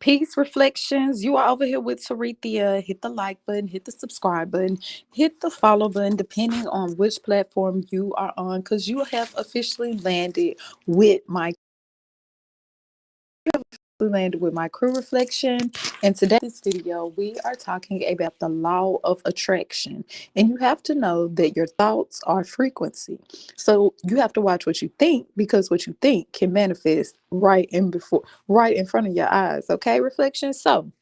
Peace reflections. You are over here with Sarethia. Hit the like button, hit the subscribe button, hit the follow button, depending on which platform you are on, because you have officially with my landed with my crew reflection. And today, this video, we are talking about the law of attraction. And you have to know that your thoughts are frequency. So you have to watch what you think, because what you think can manifest right in front of your eyes. Okay, reflection. So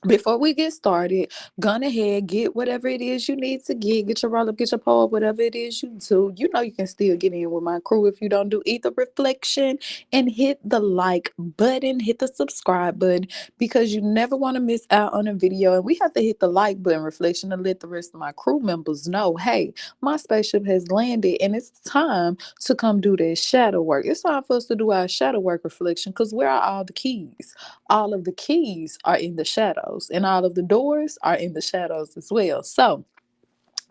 before we get started, gone ahead, get whatever it is you need to get your roll up, get your pole, whatever it is you do. You know you can still get in with my crew if you don't do either reflection, and hit the like button, hit the subscribe button, because you never want to miss out on a video. And we have to hit the like button, reflection, to let the rest of my crew members know, hey, my spaceship has landed and it's time to come do that shadow work. It's time for us to do our shadow work reflection, because where are all the keys? All of the keys are in the shadows, and all of the doors are in the shadows as well. So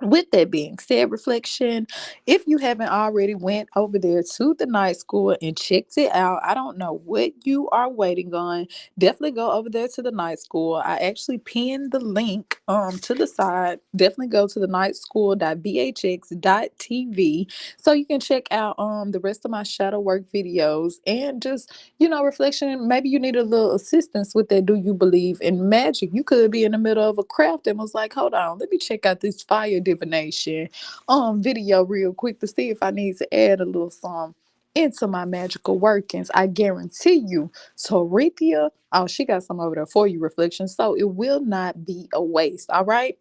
with that being said, reflection, if you haven't already went over there to the night school and checked it out, I don't know what you are waiting on. Definitely go over there to the night school. I actually pinned the link to the side. Definitely go to the nightschool.bhx.tv so you can check out the rest of my shadow work videos. And just, reflection, maybe you need a little assistance with that. Do you believe in magic? You could be in the middle of a craft and was like, hold on, let me check out this fire divination video real quick to see if I need to add a little song into my magical workings. I guarantee you, Torithia, oh, she got some over there for you, reflection. So it will not be a waste. All right.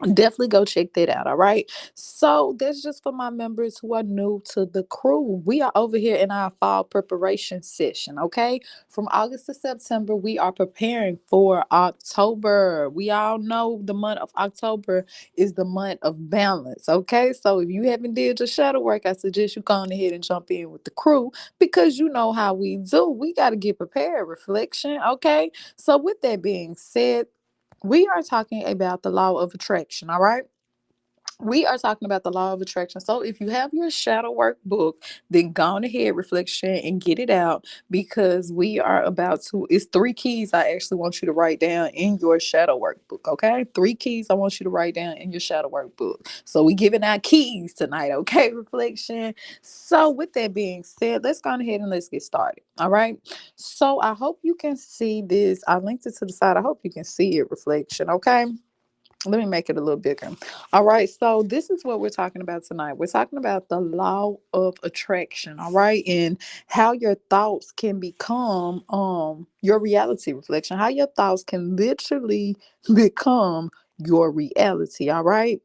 Definitely go check that out. All right. So that's just for my members who are new to the crew. We are over here in our fall preparation session. Okay. From August to September, we are preparing for October. We all know the month of October is the month of balance. Okay. So if you haven't did your shadow work, I suggest you go on ahead and jump in with the crew, because you know how we do. We got to get prepared. Reflection. Okay. So with that being said, we are talking about the law of attraction. All right. We are talking about the law of attraction. So if you have your shadow work book, then go on ahead, reflection, and get it out, because we are about to, it's three keys I actually want you to write down in your shadow work book. Okay. Three keys I want you to write down in your shadow work book. So we giving out keys tonight. Okay. Reflection. So with that being said, let's go on ahead and let's get started. All right. So I hope you can see this. I linked it to the side. I hope you can see it, reflection. Okay. Let me make it a little bigger. All right. So this is what we're talking about tonight. We're talking about the law of attraction. All right. And how your thoughts can become your reality, reflection. How your thoughts can literally become your reality. All right.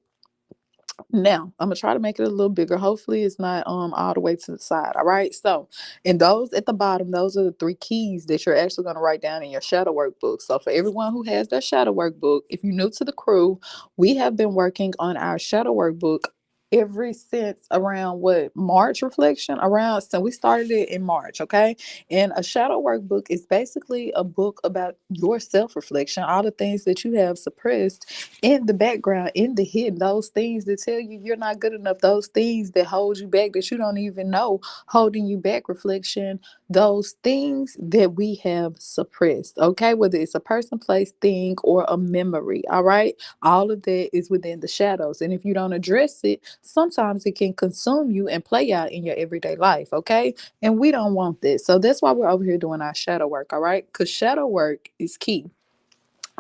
Now, I'm gonna try to make it a little bigger. Hopefully, it's not all the way to the side. All right. So, and those at the bottom, those are the three keys that you're actually gonna write down in your shadow work book. So, for everyone who has their shadow work book, if you're new to the crew, we have been working on our shadow work book ever since around what, March, reflection, around, so we started it in March. Okay. And a shadow workbook is basically a book about your self-reflection, all the things that you have suppressed in the background, in the hidden, those things that tell you you're not good enough, those things that hold you back that you don't even know holding you back, reflection, those things that we have suppressed. Okay, whether it's a person, place, thing, or a memory. All right, all of that is within the shadows, and if you don't address it, sometimes it can consume you and play out in your everyday life. Okay, and we don't want this, so that's why we're over here doing our shadow work. All right, because shadow work is key.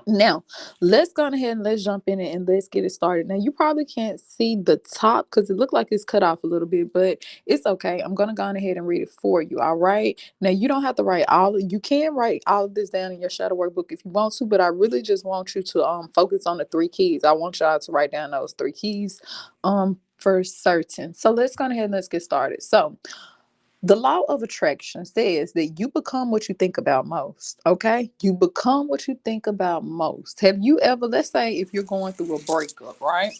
Now, let's go ahead and let's jump in it and let's get it started. Now, you probably can't see the top because it looked like it's cut off a little bit, but it's okay. I'm going to go ahead and read it for you. All right. Now, you don't have to write you can write all of this down in your shadow workbook if you want to, but I really just want you to focus on the three keys. I want y'all to write down those three keys for certain. So let's go ahead and let's get started. So, the law of attraction says that you become what you think about most. Okay. You become what you think about most. Have you ever, let's say if you're going through a breakup, right?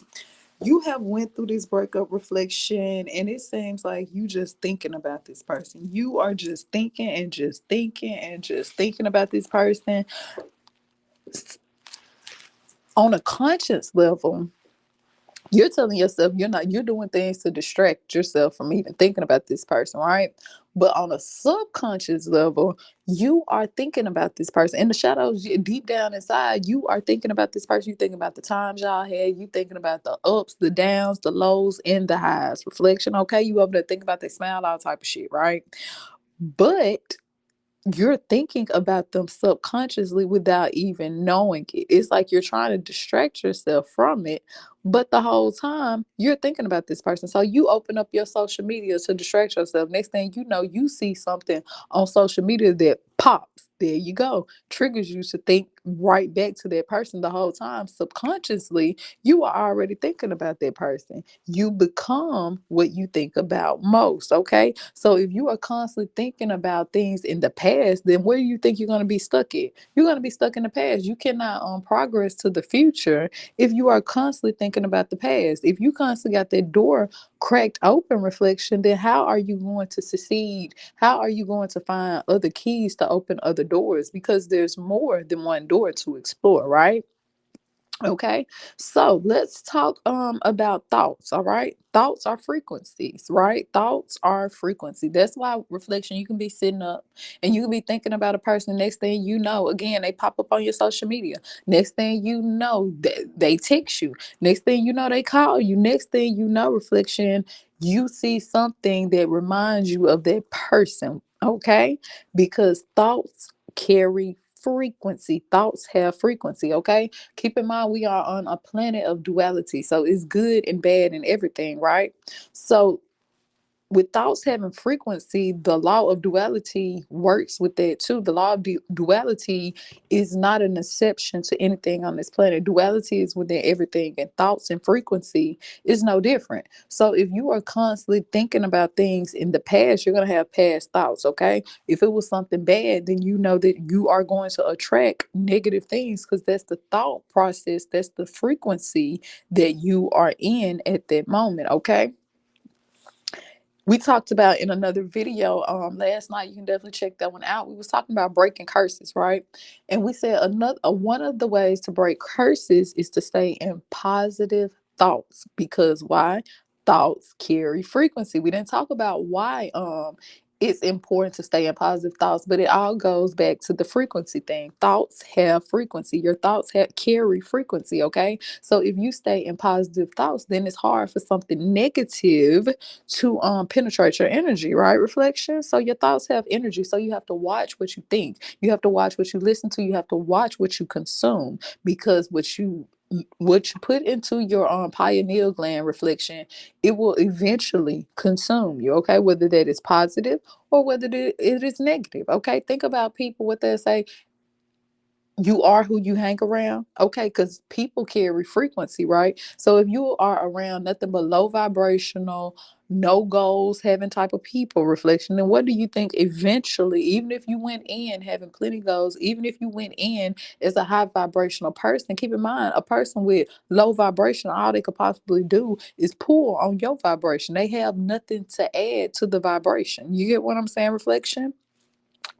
You have went through this breakup, reflection, and it seems like you just thinking about this person. You are just thinking and just thinking and just thinking about this person on a conscious level. You're telling yourself you're doing things to distract yourself from even thinking about this person, right? But on a subconscious level, you are thinking about this person. In the shadows, deep down inside, you are thinking about this person. You thinking about the times y'all had. You thinking about the ups, the downs, the lows, and the highs. Reflection, okay? You over there thinking about they smile, all type of shit, right? But you're thinking about them subconsciously without even knowing it. It's like you're trying to distract yourself from it, but the whole time you're thinking about this person. So you open up your social media to distract yourself. Next thing you know, you see something on social media that pops. There you go. Triggers you to think right back to that person the whole time. Subconsciously, you are already thinking about that person. You become what you think about most. Okay. So if you are constantly thinking about things in the past, then where do you think you're going to be stuck at? You're going to be stuck in the past. You cannot progress to the future if you are constantly thinking about the past. If you constantly got that door cracked open, reflection, then how are you going to succeed? How are you going to find other keys to open other doors? Because there's more than one door to explore, right? Okay, so let's talk about thoughts. All right, thoughts are frequencies, right? Thoughts are frequency. That's why reflection. You can be sitting up and you can be thinking about a person. Next thing you know, again, they pop up on your social media. Next thing you know, they text you. Next thing you know, they call you. Next thing you know, reflection. You see something that reminds you of that person. Okay, because thoughts carry frequency. Thoughts have frequency. Okay, keep in mind we are on a planet of duality, so it's good and bad and everything, right? So with thoughts having frequency, the law of duality works with that too. The law of duality is not an exception to anything on this planet. Duality is within everything, and thoughts and frequency is no different. So if you are constantly thinking about things in the past, you're going to have past thoughts, okay? If it was something bad, then you know that you are going to attract negative things because that's the thought process, that's the frequency that you are in at that moment, okay? We talked about in another video last night. You can definitely check that one out. We was talking about breaking curses, right? And we said another one of the ways to break curses is to stay in positive thoughts. Because why? Thoughts carry frequency. We didn't talk about why it's important to stay in positive thoughts, but it all goes back to the frequency thing. Thoughts have frequency. Your thoughts carry frequency, okay? So if you stay in positive thoughts, then it's hard for something negative to penetrate your energy, right? Reflection. So your thoughts have energy. So you have to watch what you think. You have to watch what you listen to. You have to watch what you consume, because what you put into your pineal gland, reflection, it will eventually consume you. Okay, whether that is positive or whether it is negative. Okay, think about people, what they say, you are who you hang around. Okay, because people carry frequency, right? So if you are around nothing but low vibrational, no goals having type of people, reflection, then what do you think eventually, even if you went in having plenty goals, even if you went in as a high vibrational person, keep in mind a person with low vibration, all they could possibly do is pull on your vibration. They have nothing to add to the vibration. You get what I'm saying, reflection?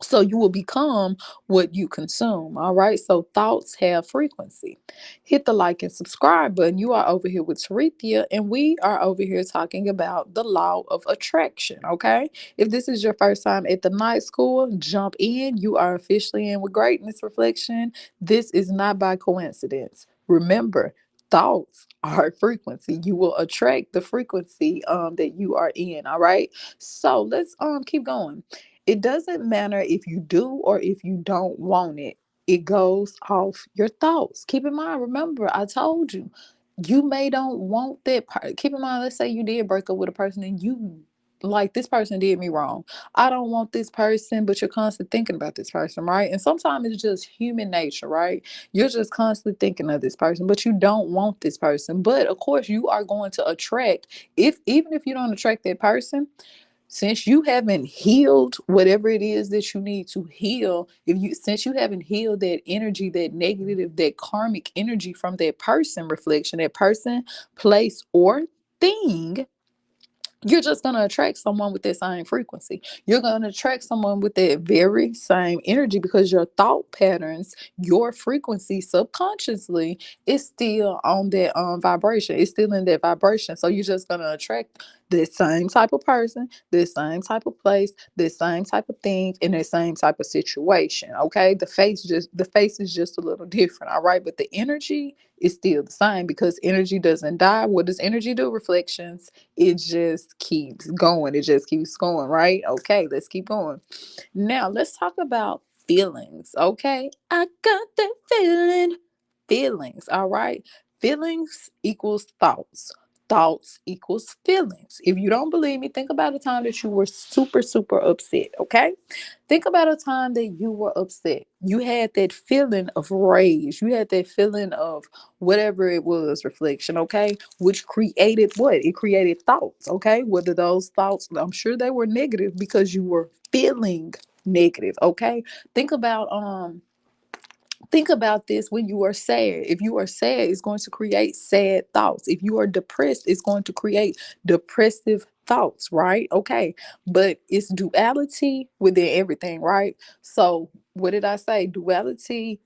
So you will become what you consume. All right. So thoughts have frequency. Hit the like and subscribe button. You are over here with Tarithia, and we are over here talking about the law of attraction. Okay. If this is your first time at the night school, jump in. You are officially in with greatness, reflection. This is not by coincidence. Remember, thoughts are frequency. You will attract the frequency that you are in. All right. So let's keep going. It doesn't matter if you do or if you don't want it. It goes off your thoughts. Keep in mind, remember, I told you, you may don't want that part. Keep in mind, let's say you did break up with a person and you like, this person did me wrong. I don't want this person, but you're constantly thinking about this person, right? And sometimes it's just human nature, right? You're just constantly thinking of this person, but you don't want this person. But of course, you are going to attract, if even if you don't attract that person, since you haven't healed whatever it is that you need to heal, if you since you haven't healed that energy, that negative, that karmic energy from that person, reflection, that person, place, or thing, you're just going to attract someone with that same frequency. You're going to attract someone with that very same energy because your thought patterns, your frequency subconsciously is still on that vibration. It's still in that vibration. So you're just going to attract the same type of person, the same type of place, the same type of thing, in the same type of situation. Okay. The face is just a little different. All right. But the energy is still the same because energy doesn't die. What does energy do? Reflections. It just keeps going. It just keeps going, right? Okay, let's keep going. Now, let's talk about feelings, okay? I got that feeling. Feelings, all right? Feelings equals thoughts. Thoughts equals feelings. If you don't believe me, think about a time that you were super, super upset, okay? Think about a time that you were upset. You had that feeling of rage. You had that feeling of whatever it was, reflection, okay? Which created what? It created thoughts, okay? Whether those thoughts, I'm sure they were negative because you were feeling negative, okay? Think about think about this when you are sad. If you are sad, it's going to create sad thoughts. If you are depressed, it's going to create depressive thoughts, right? Okay. But it's duality within everything, right? So, what did I say? Duality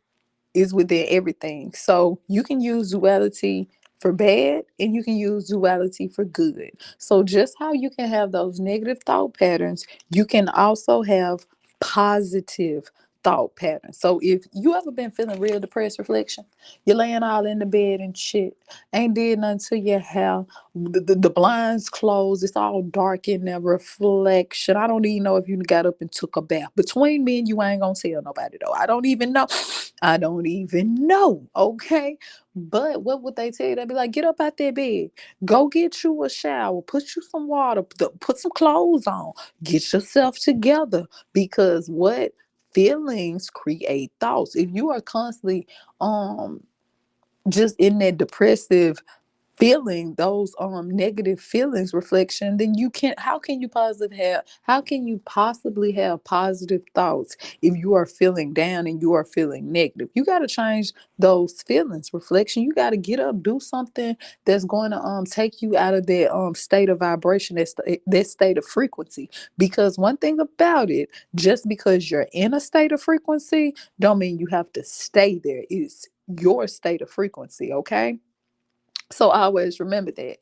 is within everything. So you can use duality for bad and you can use duality for good. So just how you can have those negative thought patterns, you can also have positive thought patterns. So if you ever been feeling real depressed, reflection, you're laying all in the bed and shit, ain't did nothing to your hair, the blinds closed, it's all dark in there, reflection. I don't even know if you got up and took a bath. Between me and you, I ain't gonna tell nobody though. I don't even know. I don't even know. Okay. But what would they tell you? They'd be like, get up out that bed, go get you a shower, put you some water, put some clothes on, get yourself together. Because what? Feelings create thoughts. If you are constantly just in that depressive feeling, those negative feelings, reflection, then you can't, how can you possibly have positive thoughts if you are feeling down and you are feeling negative? You got to change those feelings, reflection. You got to get up, do something that's going to take you out of that state of vibration, that state of frequency. Because one thing about it, just because you're in a state of frequency don't mean you have to stay there. It's your state of frequency, okay? So always remember that.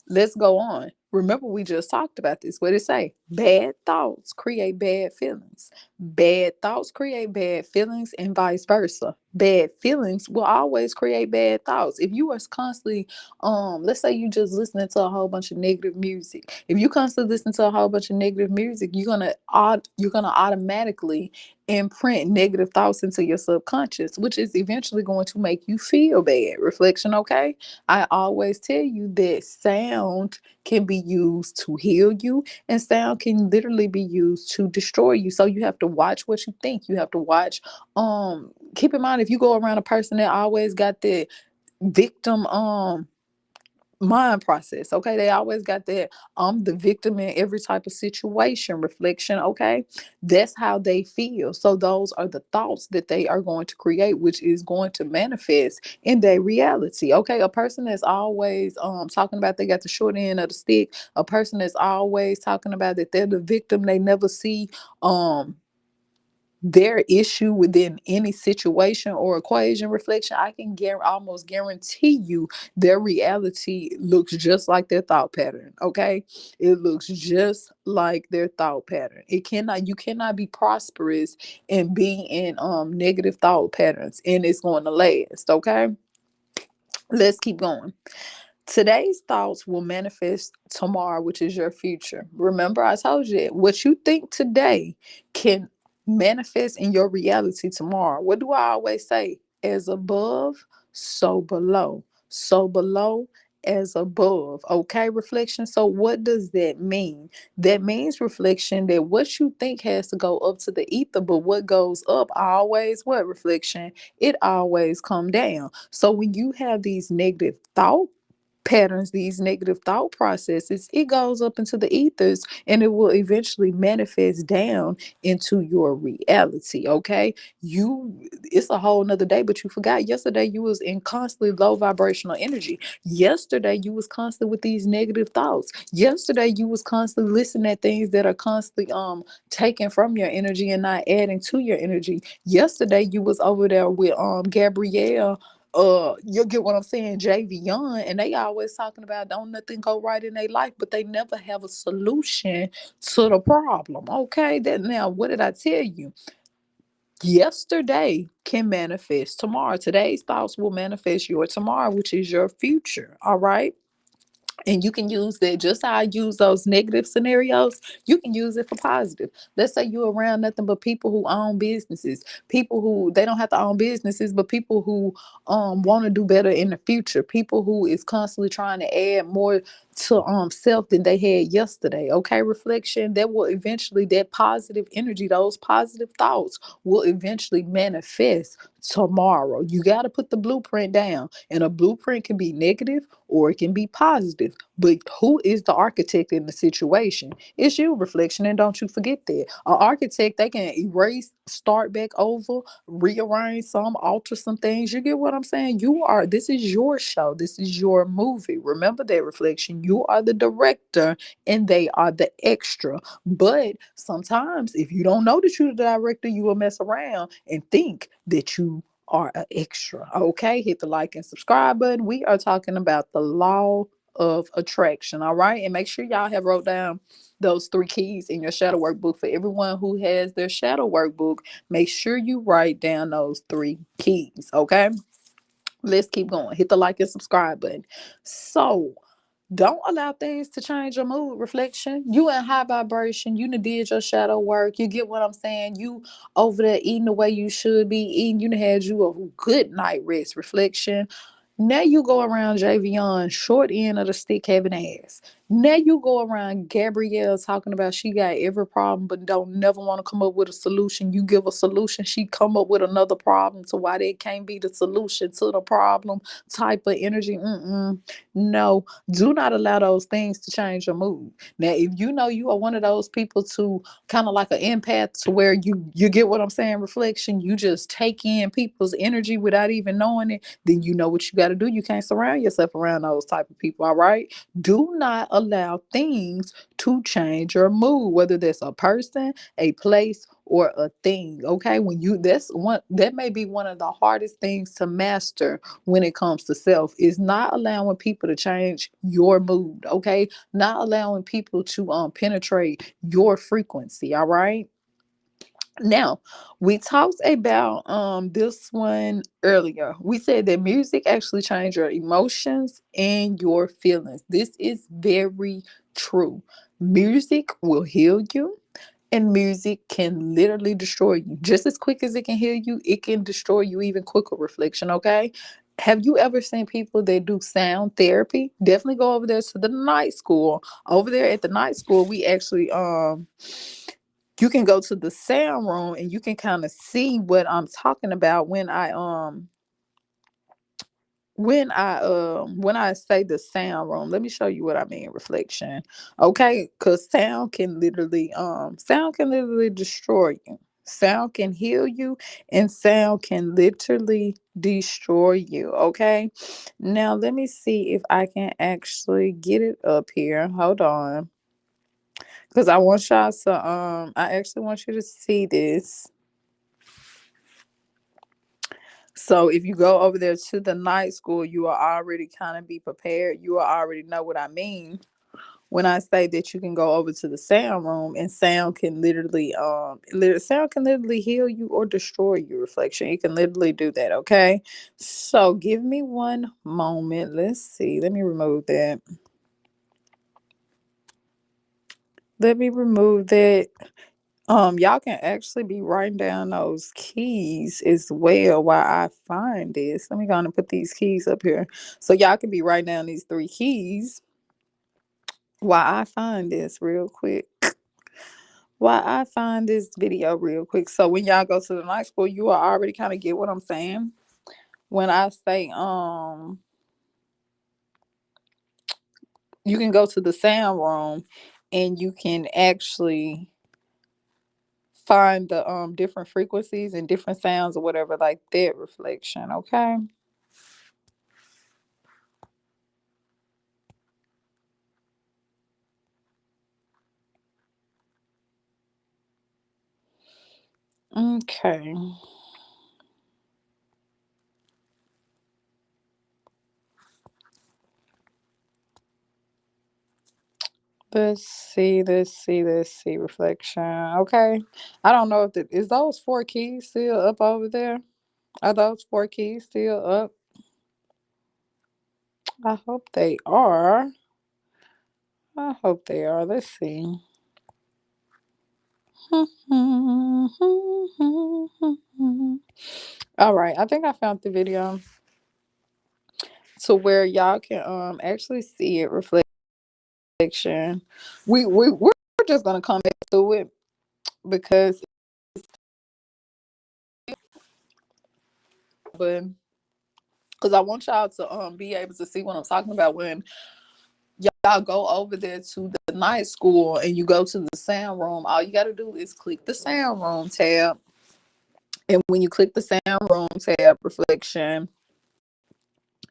Let's go on. Remember, we just talked about this. What did it say? Bad thoughts create bad feelings. Bad thoughts create bad feelings, and vice versa. Bad feelings will always create bad thoughts. If you are constantly, let's say you just listening to a whole bunch of negative music. If you constantly listen to a whole bunch of negative music, you're gonna automatically imprint negative thoughts into your subconscious, which is eventually going to make you feel bad. Reflection, okay? I always tell you that sound can be used to heal you, and sound can literally be used to destroy you. So you have to watch what you think. You have to watch. Keep in mind, if you go around a person that always got the victim mind process, okay, they always got that the victim in every type of situation, reflection, okay, that's how they feel. So those are the thoughts that they are going to create, which is going to manifest in their reality. Okay, a person that's always talking about they got the short end of the stick, a person that's always talking about that they're the victim, they never see their issue within any situation or equation, reflection, I can almost guarantee you their reality looks just like their thought pattern. Okay, it looks just like their thought pattern. You cannot be prosperous and be in negative thought patterns and it's going to last. Okay, let's keep going. Today's thoughts will manifest tomorrow, which is your future. Remember, I told you that what you think today can manifest in your reality tomorrow. What do I always say? As above, so below. So below, as above. Okay, reflection. So, what does that mean? That means, reflection, that what you think has to go up to the ether, but what goes up always, what, reflection? It always come down. So, when you have these negative thoughts, patterns, these negative thought processes, it goes up into the ethers and it will eventually manifest down into your reality. Okay. It's a whole nother day, but you forgot yesterday you was in constantly low vibrational energy. Yesterday you was constantly with these negative thoughts. Yesterday you was constantly listening at things that are constantly taken from your energy and not adding to your energy. Yesterday you was over there with Gabrielle, you'll get what I'm saying, JV Young, and they always talking about don't nothing go right in their life, but they never have a solution to the problem. Okay, that now what did I tell you? Yesterday can manifest tomorrow. Today's thoughts will manifest your tomorrow, which is your future. All right. And you can use that just how I use those negative scenarios, you can use it for positive. Let's say you're around nothing but people who own businesses, people who they don't have to own businesses, but people who want to do better in the future, people who is constantly trying to add more to self than they had yesterday. Okay, reflection that will eventually, that positive energy, those positive thoughts will eventually manifest tomorrow. You got to put the blueprint down, and a blueprint can be negative or it can be positive. But who is the architect in the situation? It's you, reflection, and don't you forget that. An architect, they can erase, start back over, rearrange some, alter some things. You get what I'm saying? This is your show. This is your movie. Remember that, reflection. You are the director and they are the extra. But sometimes if you don't know that you're the director, you will mess around and think that you are an extra. Okay, hit the like and subscribe button. We are talking about the law of attraction. All right, and make sure y'all have wrote down those 3 keys in your shadow workbook. For everyone who has their shadow workbook, make sure you write down those 3 keys. Okay, let's keep going. Hit the like and subscribe button. So don't allow things to change your mood, reflection. You in high vibration. You done did your shadow work. You get what I'm saying? You over there eating the way you should be eating. You done had you a good night rest, reflection. Now you go around Javion, short end of the stick having ass. Now you go around Gabrielle talking about she got every problem but don't never want to come up with a solution. You give a solution, she come up with another problem to why that can't be the solution to the problem type of energy. No, do not allow those things to change your mood. Now, if you know you are one of those people to kind of like an empath to where you get what I'm saying, reflection, you just take in people's energy without even knowing it, then you know what you got to do. You can't surround yourself around those type of people. All right. Do not allow things to change your mood, whether that's a person, a place, or a thing. Okay. That may be one of the hardest things to master when it comes to self, is not allowing people to change your mood. Okay. Not allowing people to penetrate your frequency. All right. Now, we talked about this one earlier. We said that music actually changes your emotions and your feelings. This is very true. Music will heal you, and music can literally destroy you. Just as quick as it can heal you, it can destroy you even quicker, reflection, okay? Have you ever seen people that do sound therapy? Definitely go over there to the night school. Over there at the night school, we actually you can go to the sound room and you can kind of see what I'm talking about when I say the sound room. Let me show you what I mean, reflection. Okay, because sound can literally destroy you. Sound can heal you, and sound can literally destroy you. Okay, now let me see if I can actually get it up here. Hold on, because I want y'all to I actually want you to see this. So if you go over there to the night school, you are already kind of be prepared. You already know what I mean when I say that you can go over to the sound room, and sound can literally heal you or destroy you, reflection. It can literally do that. Okay. So give me one moment. Let's see. Let me remove that. Let me remove that. Y'all can actually be writing down those keys as well while I find this. Let me go and put these keys up here. So y'all can be writing down these 3 keys while I find this real quick. While I find this video real quick. So when y'all go to the night school, you will already kind of get what I'm saying. When I say you can go to the sound room and you can actually find the different frequencies and different sounds or whatever, like that reflection. Okay. Okay. Let's see reflection. Okay. I don't know if is those four keys still up over there? Are those four keys still up? I hope they are. I hope they are. Let's see. All right. I think I found the video to where y'all can actually see it reflection. We're just gonna come back to it because but because I want y'all to be able to see what I'm talking about when y'all go over there to the night school and you go to the sound room. All you got to do is click the sound room tab, and when you click the sound room tab reflection,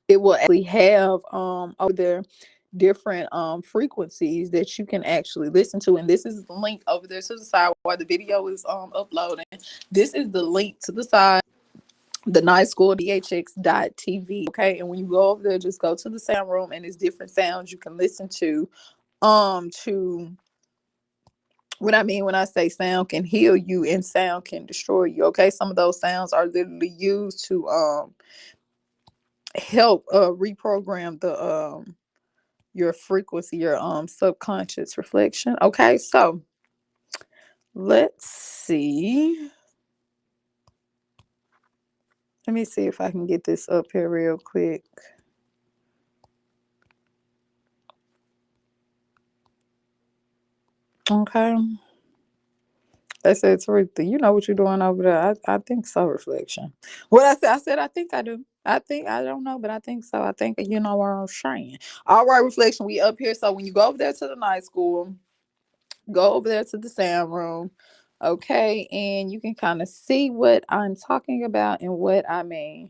it will actually have over there different frequencies that you can actually listen to, and this is the link over there to the side where the video is uploading. This is the link to the side, the night school dhx.tv. Okay, and when you go over there, just go to the sound room and it's different sounds you can listen to what I mean when I say sound can heal you and sound can destroy you. Okay, some of those sounds are literally used to help reprogram the your frequency, your subconscious reflection. Okay, so let's see. Let me see if I can get this up here real quick. Okay. I said, Teresa, you know what you're doing over there. I think so, reflection. What I said, I think I do. I think I don't know, but I think so. I think you know what I'm saying. All right, reflection. We up here. So when you go over there to the night school, go over there to the sound room. Okay, and you can kind of see what I'm talking about and what I mean.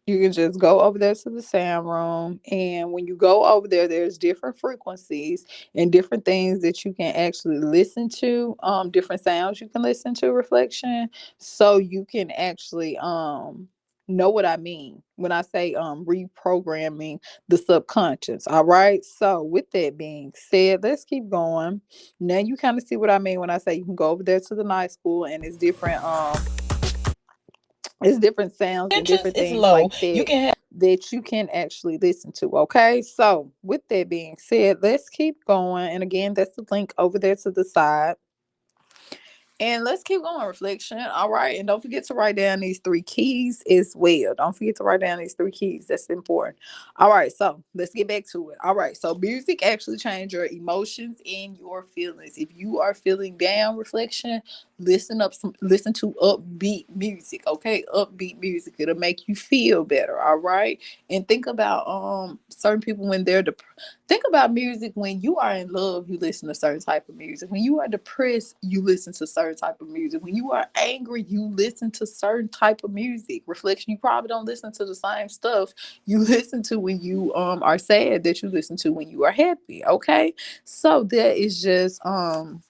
You can just go over there to the sound room, and when you go over there, there's different frequencies and different things that you can actually listen to, different sounds you can listen to reflection, so you can actually know what I mean when I say reprogramming the subconscious. All right. So with that being said, let's keep going. Now you kind of see what I mean when I say you can go over there to the night school and it's different sounds and Intentions different is things low. like You that can have that you can actually listen to. Okay. So with that being said, let's keep going. And again, that's the link over there to the side. And let's keep going, reflection. All right. And don't forget to write down these three keys as well. Don't forget to write down these three keys. That's important. All right. So let's get back to it. All right. So music actually changes your emotions and your feelings. If you are feeling down, reflection, listen to upbeat music. Okay. Upbeat music. It'll make you feel better. All right. And think about certain people when they're think about music. When you are in love, you listen to certain type of music. When you are depressed, you listen to certain type of music. When you are angry, you listen to certain type of music. Reflection, you probably don't listen to the same stuff you listen to when you are sad that you listen to when you are happy. Okay. So that is just all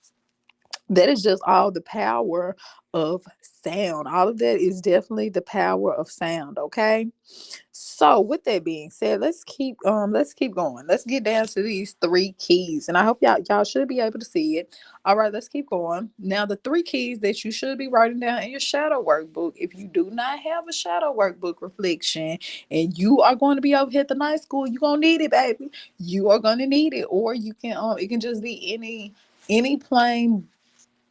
the power of sound. All of that is definitely the power of sound. Okay. So with that being said, let's keep going. Let's get down to these three keys. And I hope y'all should be able to see it. All right, let's keep going. Now the three keys that you should be writing down in your shadow workbook. If you do not have a shadow workbook reflection and you are going to be over here at the night school, you're gonna need it, baby. You are gonna need it. Or you can it can just be any plain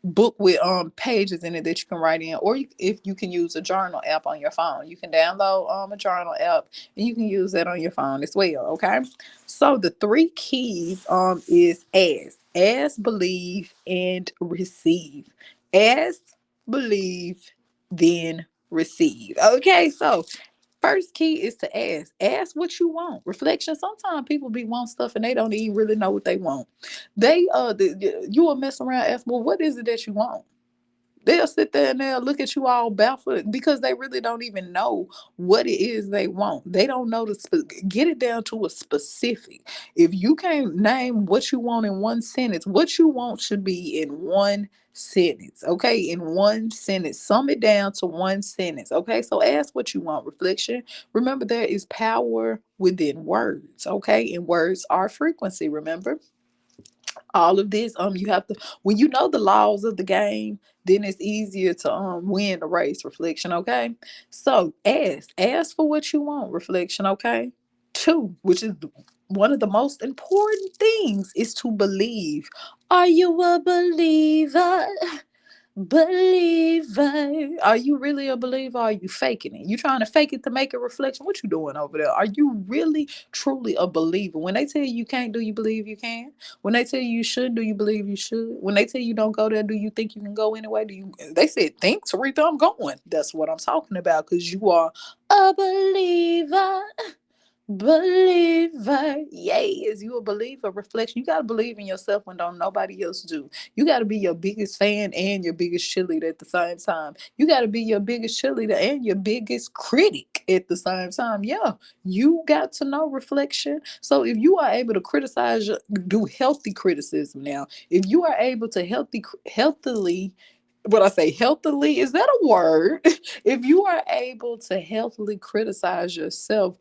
book with pages in it that you can write in, or if you can use a journal app on your phone, you can download a journal app and you can use that on your phone as well. Okay, so the three keys is ask, believe, and receive. Ask, believe, then receive. Okay, so First key is to ask. Ask what you want. Reflection. Sometimes people be want stuff and they don't even really know what they want. You will mess around, ask, well, what is it that you want? They'll sit there and they'll look at you all baffled because they really don't even know what it is they want. They don't know get it down to a specific. If you can't name what you want in one sentence, what you want should be in one sentence. Okay, in one sentence, sum it down to one sentence. Okay, so ask what you want. Reflection. Remember, there is power within words. Okay, and words are frequency. Remember all of this. You have to, when you know the laws of the game, then it's easier to win the race. Reflection. Okay, so ask for what you want. Reflection. Okay, two, which is one of the most important things, is to believe. Are you a believer? Believer. Are you really a believer? Or are you faking it? You trying to fake it to make a reflection? What you doing over there? Are you really truly a believer? When they tell you can't, do you believe you can? When they tell you should, do you believe you should? When they tell you don't go there, do you think you can go anyway? Do you? They said think, Teresa, I'm going. That's what I'm talking about, because you are a believer. Believer. Yay. Is you a believer? Reflection. You got to believe in yourself when don't nobody else do. You got to be your biggest fan and your biggest cheerleader at the same time. You got to be your biggest cheerleader and your biggest critic at the same time. Yeah, you got to know. Reflection. So if you are able to criticize, do healthy criticism now. If you are able to healthily, what I say, healthily, is that a word? If you are able to healthily criticize yourself,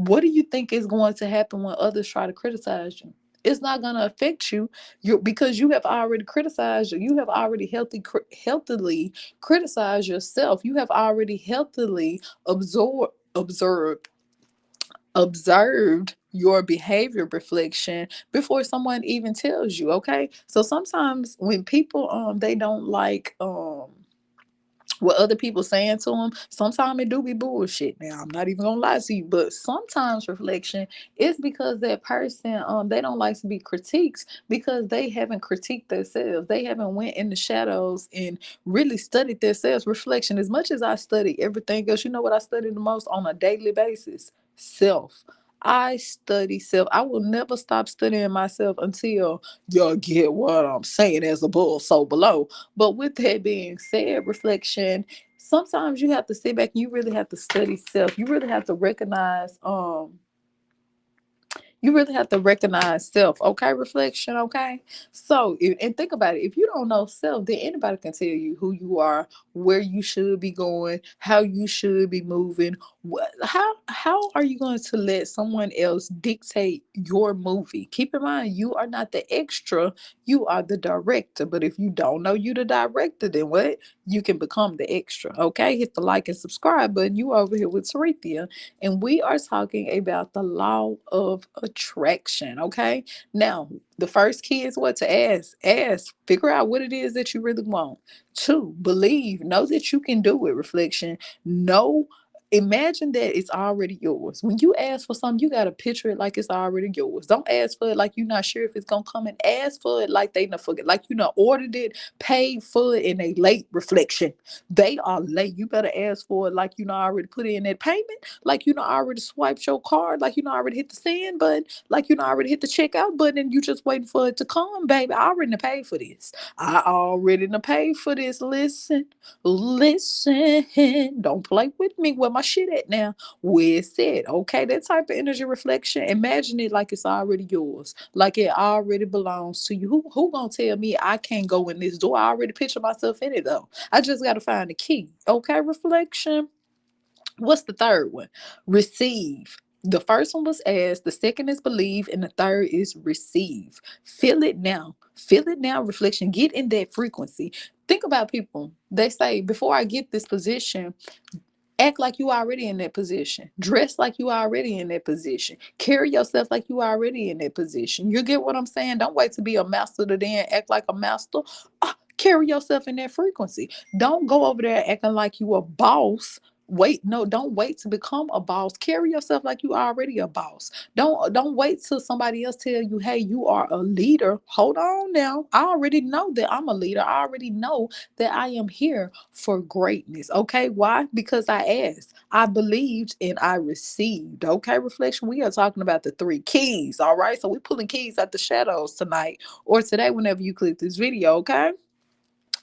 what do you think is going to happen when others try to criticize you? It's not going to affect you, because you have already criticized you. You have already healthily criticized yourself. You have already healthily observed observed your behavior. Reflection. Before someone even tells you. Okay, so sometimes when people they don't like what other people saying to them, sometimes it do be bullshit. Now, I'm not even gonna lie to you, but sometimes reflection is because that person they don't like to be critiqued because they haven't critiqued themselves. They haven't went in the shadows and really studied themselves. Reflection. As much as I study everything else, you know what I study the most on a daily basis? Self. I study self. I will never stop studying myself until y'all get what I'm saying, as above, so below. But with that being said, reflection, sometimes you have to sit back and you really have to study self. You really have to recognize self. Okay, reflection. Okay, so and think about it. If you don't know self, then anybody can tell you who you are, where you should be going, how you should be moving. How are you going to let someone else dictate your movie? Keep in mind, you are not the extra, you are the director. But if you don't know you the director, then what? You can become the extra. Okay, hit the like and subscribe button. You over here with Sarethia, and we are talking about the law of attraction. Okay, now the first key is what? To ask, figure out what it is that you really want. Two, believe, know that you can do it. Reflection. Know, imagine that it's already yours. When you ask for something, you got to picture it like it's already yours. Don't ask for it like you're not sure if it's gonna come, and ask for it like they not forget, like you not ordered it, paid for it, and they late. Reflection. They are late. You better ask for it like you know already put in that payment, like you know already swiped your card, like you know already hit the send button, like you know already hit the checkout button, and you just waiting for it to come, baby. I already paid for this. I already paid for this. Listen, listen. Don't play with me. Where my shit at now? Where it's at? Okay, that type of energy. Reflection. Imagine it like it's already yours, like it already belongs to you. Who gonna tell me I can't go in this door? I already picture myself in it though. I just gotta find the key. Okay, reflection. What's the third one? Receive. The first one was ask, the second is believe, and the third is receive. Feel it now. Feel it now, reflection. Get in that frequency. Think about people. They say, before I get this position, act like you already in that position. Dress like you already in that position. Carry yourself like you already in that position. You get what I'm saying? Don't wait to be a master to then act like a master. Carry yourself in that frequency. Don't go over there acting like you a boss don't wait to become a boss. Carry yourself like you already a boss. Don't wait till somebody else tell you, hey, you are a leader. Hold on now. I already know that I'm a leader. I already know that I am here for greatness. Okay. Why? Because I asked, I believed, and I received. Okay, reflection. We are talking about the three keys. All right. So we're pulling keys out the shadows tonight or today, whenever you click this video. Okay.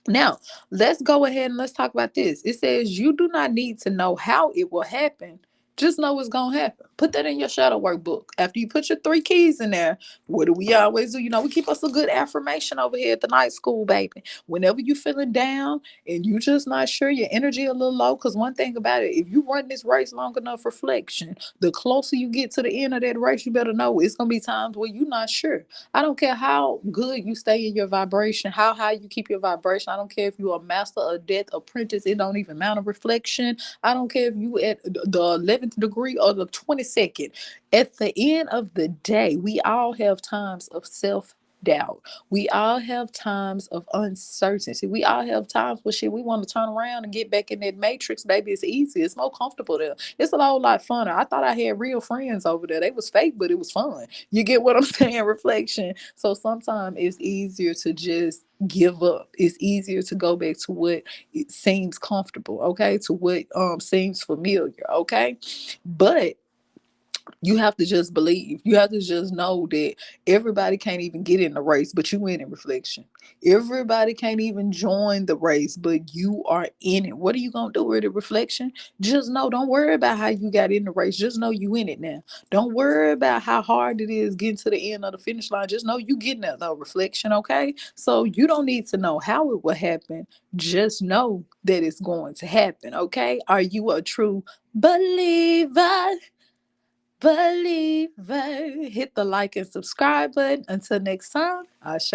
Now, let's go ahead and let's talk about this. It says you do not need to know how it will happen. Just know it's going to happen. Put that in your shadow workbook. After you put your three keys in there, what do we always do? We keep us a good affirmation over here at the night school, baby. Whenever you feeling down and you just not sure, your energy a little low, because one thing about it, if you run this race long enough, reflection, the closer you get to the end of that race, you better know it's going to be times where you're not sure. I don't care how good you stay in your vibration, how high you keep your vibration. I don't care if you're a master, a death, apprentice. It don't even matter. Reflection. I don't care if you at the 11th degree or the 22nd. At the end of the day, we all have times of self-doubt. We all have times of uncertainty. We all have times where shit we want to turn around and get back in that matrix. Baby, it's easy. It's more comfortable there. It's a whole lot funner. I thought I had real friends over there. They was fake, but it was fun. You get what I'm saying? Reflection. So sometimes it's easier to just give up. It's easier to go back to what it seems comfortable, okay? To what seems familiar, okay? But you have to just believe. You have to just know that everybody can't even get in the race, but you in reflection. Everybody can't even join the race, but you are in it. What are you gonna do with the reflection? Just know, don't worry about how you got in the race. Just know you in it now. Don't worry about how hard it is getting to the end of the finish line. Just know you getting there though, reflection, okay? So you don't need to know how it will happen. Just know that it's going to happen, okay? Are you a true believer? Believer. Hit the like and subscribe button. Until next time, Ashe.